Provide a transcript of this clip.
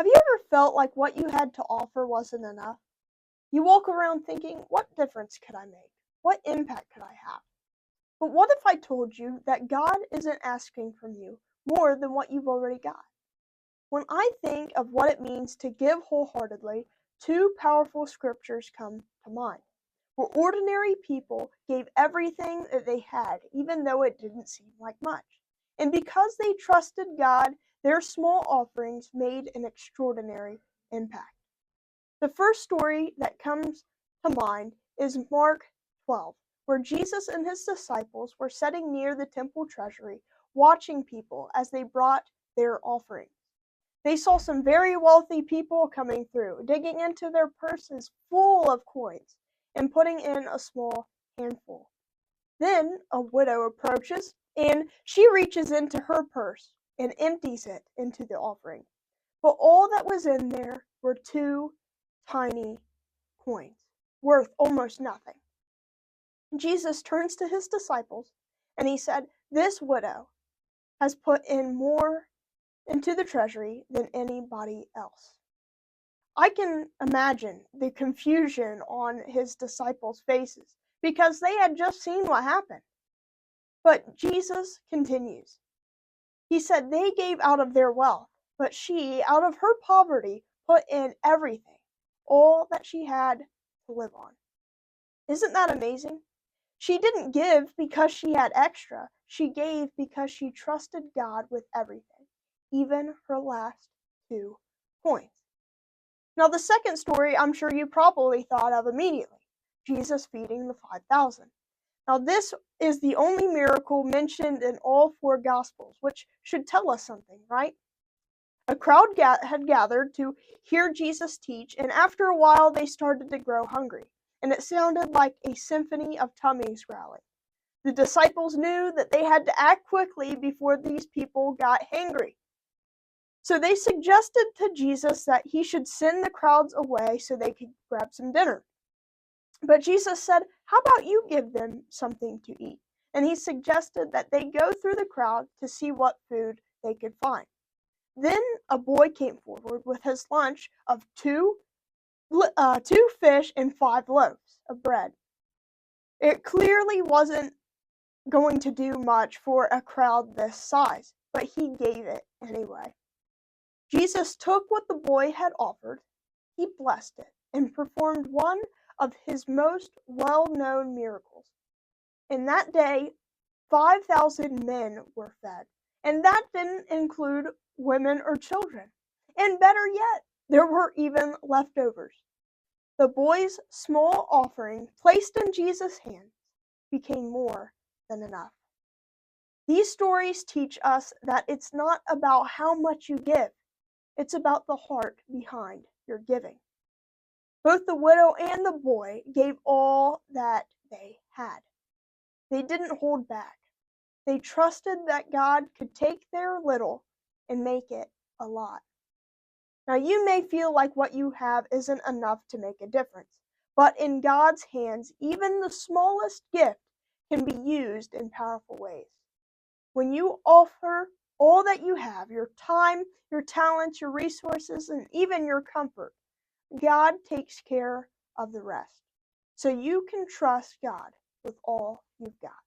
Have you ever felt like what you had to offer wasn't enough? You walk around thinking, what difference could I make? What impact could I have? But what if I told you that God isn't asking from you more than what you've already got? When I think of what it means to give wholeheartedly, two powerful scriptures come to mind, where ordinary people gave everything that they had, even though it didn't seem like much. And because they trusted God, their small offerings made an extraordinary impact. The first story that comes to mind is Mark 12, where Jesus and his disciples were sitting near the temple treasury, watching people as they brought their offerings. They saw some very wealthy people coming through, digging into their purses full of coins and putting in a small handful. Then a widow approaches and she reaches into her purse and empties it into the offering. But all that was in there were two tiny coins, worth almost nothing. Jesus turns to his disciples and he said, "This widow has put in more into the treasury than anybody else." I can imagine the confusion on his disciples' faces because they had just seen what happened. But Jesus continues. He said they gave out of their wealth, but she, out of her poverty, put in everything, all that she had to live on. Isn't that amazing? She didn't give because she had extra. She gave because she trusted God with everything, even her last two coins. Now, the second story I'm sure you probably thought of immediately, Jesus feeding the 5,000. Now, this is the only miracle mentioned in all four Gospels, which should tell us something, right? A crowd had gathered to hear Jesus teach, and after a while they started to grow hungry, and it sounded like a symphony of tummies growling. The disciples knew that they had to act quickly before these people got hangry. So they suggested to Jesus that he should send the crowds away so they could grab some dinner. But Jesus said, "How about you give them something to eat?" And he suggested that they go through the crowd to see what food they could find. Then a boy came forward with his lunch of two fish and 5 loaves of bread. It clearly wasn't going to do much for a crowd this size, but he gave it anyway. Jesus took what the boy had offered, he blessed it, and performed one of his most well-known miracles. In that day, 5,000 men were fed, and that didn't include women or children. And better yet, there were even leftovers. The boy's small offering, placed in Jesus' hands, became more than enough. These stories teach us that it's not about how much you give, it's about the heart behind your giving. Both the widow and the boy gave all that they had. They didn't hold back. They trusted that God could take their little and make it a lot. Now, you may feel like what you have isn't enough to make a difference, but in God's hands, even the smallest gift can be used in powerful ways. When you offer all that you have, your time, your talents, your resources, and even your comfort, God takes care of the rest. So you can trust God with all you've got.